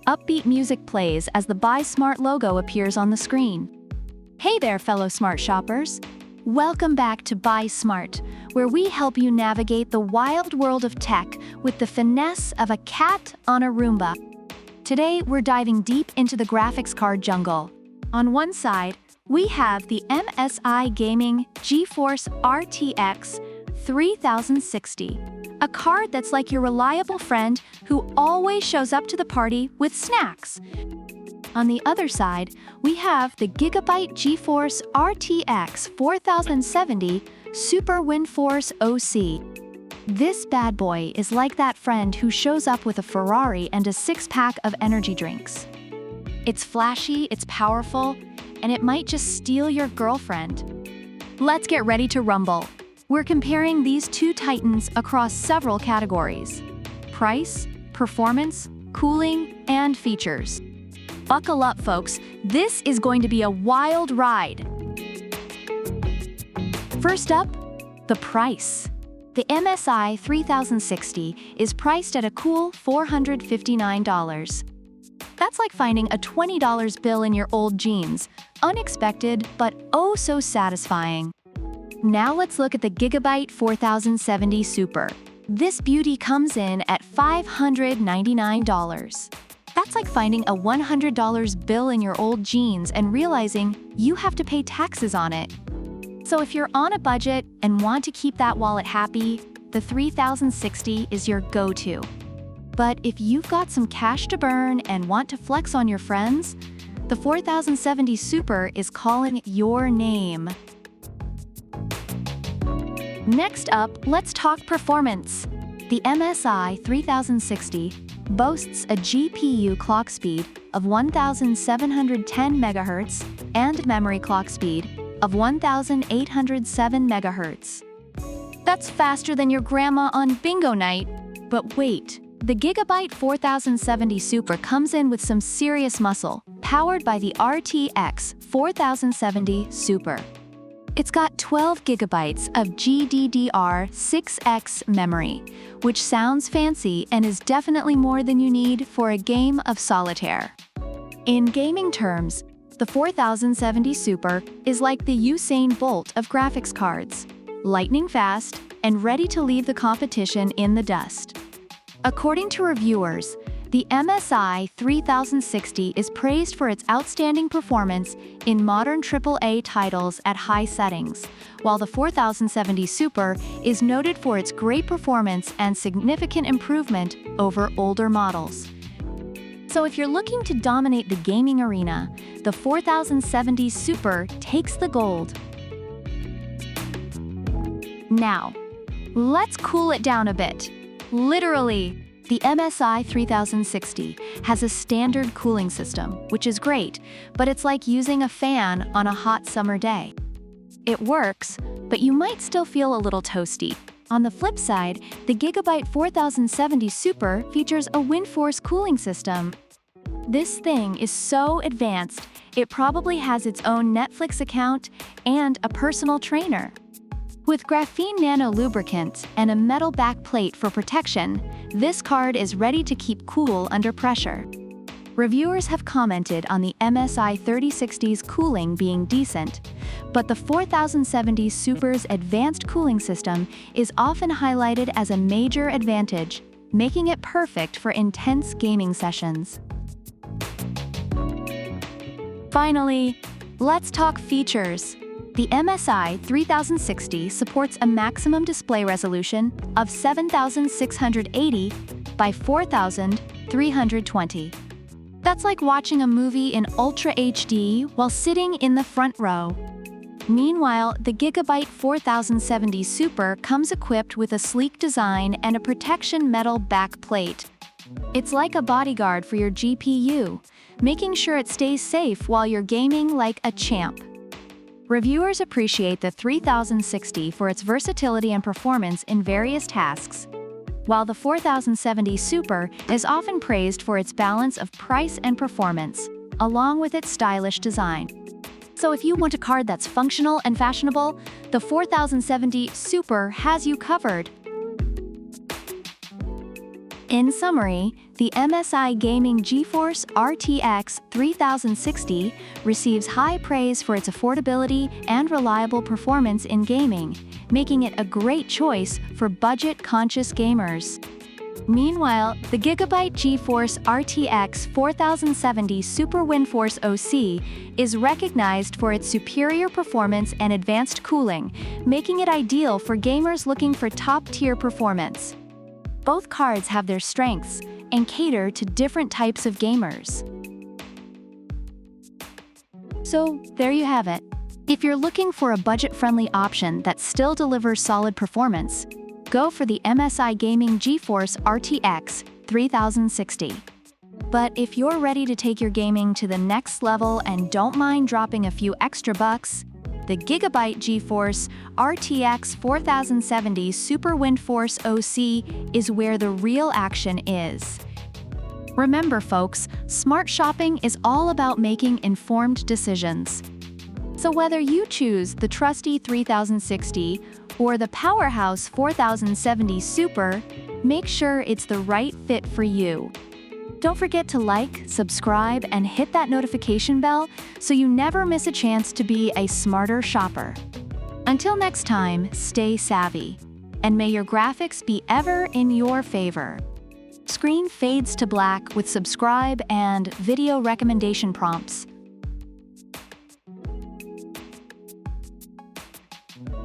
Upbeat music plays as the Buy Smart logo appears on the screen. Hey there, fellow smart shoppers! Welcome back to Buy Smart, where we help you navigate the wild world of tech with the finesse of a cat on a Roomba. Today, we're diving deep into the graphics card jungle. On one side, we have the MSI Gaming GeForce RTX 3060, a card that's like your reliable friend who always shows up to the party with snacks. On the other side, we have the GIGABYTE GeForce RTX 4070 Super WindForce OC. This bad boy is like that friend who shows up with a Ferrari and a six-pack of energy drinks. It's flashy, it's powerful, and it might just steal your girlfriend. Let's get ready to rumble. We're comparing these two titans across several categories: price, performance, cooling, and features. Buckle up, folks. This is going to be a wild ride. First up, the price. The MSI 3060 is priced at a cool $459. That's like finding a $20 bill in your old jeans. Unexpected, but oh so satisfying. Now let's look at the GIGABYTE 4070 Super. This beauty comes in at $599. That's like finding a $100 bill in your old jeans and realizing you have to pay taxes on it. So if you're on a budget and want to keep that wallet happy, the 3060 is your go-to. But if you've got some cash to burn and want to flex on your friends, the 4070 Super is calling your name. Next up, let's talk performance. The MSI 3060 boasts a GPU clock speed of 1,710 MHz and memory clock speed of 1,807 MHz. That's faster than your grandma on bingo night. But wait, the GIGABYTE 4070 Super comes in with some serious muscle, powered by the RTX 4070 Super. It's got 12 gigabytes of GDDR6X memory, which sounds fancy and is definitely more than you need for a game of solitaire. In gaming terms, the 4070 Super is like the Usain Bolt of graphics cards, lightning fast and ready to leave the competition in the dust. According to reviewers, the MSI 3060 is praised for its outstanding performance in modern AAA titles at high settings, while the 4070 Super is noted for its great performance and significant improvement over older models. So if you're looking to dominate the gaming arena, the 4070 Super takes the gold. Now, let's cool it down a bit. Literally. The MSI 3060 has a standard cooling system, which is great, but it's like using a fan on a hot summer day. It works, but you might still feel a little toasty. On the flip side, the GIGABYTE 4070 Super features a WindForce cooling system. This thing is so advanced, it probably has its own Netflix account and a personal trainer. With graphene nano lubricant and a metal back plate for protection, this card is ready to keep cool under pressure. Reviewers have commented on the MSI 3060's cooling being decent, but the 4070 Super's advanced cooling system is often highlighted as a major advantage, making it perfect for intense gaming sessions. Finally, let's talk features. The MSI 3060 supports a maximum display resolution of 7,680 by 4,320. That's like watching a movie in Ultra HD while sitting in the front row. Meanwhile, the GIGABYTE 4070 Super comes equipped with a sleek design and a protection metal back plate. It's like a bodyguard for your GPU, making sure it stays safe while you're gaming like a champ. Reviewers appreciate the 3060 for its versatility and performance in various tasks, while the 4070 Super is often praised for its balance of price and performance, along with its stylish design. So if you want a card that's functional and fashionable, the 4070 Super has you covered. In summary, the MSI Gaming GeForce RTX 3060 receives high praise for its affordability and reliable performance in gaming, making it a great choice for budget-conscious gamers. Meanwhile, the GIGABYTE GeForce RTX 4070 Super WindForce OC is recognized for its superior performance and advanced cooling, making it ideal for gamers looking for top-tier performance. Both cards have their strengths and cater to different types of gamers. So, there you have it. If you're looking for a budget-friendly option that still delivers solid performance, go for the MSI Gaming GeForce RTX 3060. But if you're ready to take your gaming to the next level and don't mind dropping a few extra bucks, the GIGABYTE GeForce RTX 4070 Super WindForce OC is where the real action is. Remember folks, smart shopping is all about making informed decisions. So whether you choose the trusty 3060 or the powerhouse 4070 Super, make sure it's the right fit for you. Don't forget to like, subscribe, and hit that notification bell so you never miss a chance to be a smarter shopper. Until next time, stay savvy, and may your graphics be ever in your favor. Screen fades to black with subscribe and video recommendation prompts.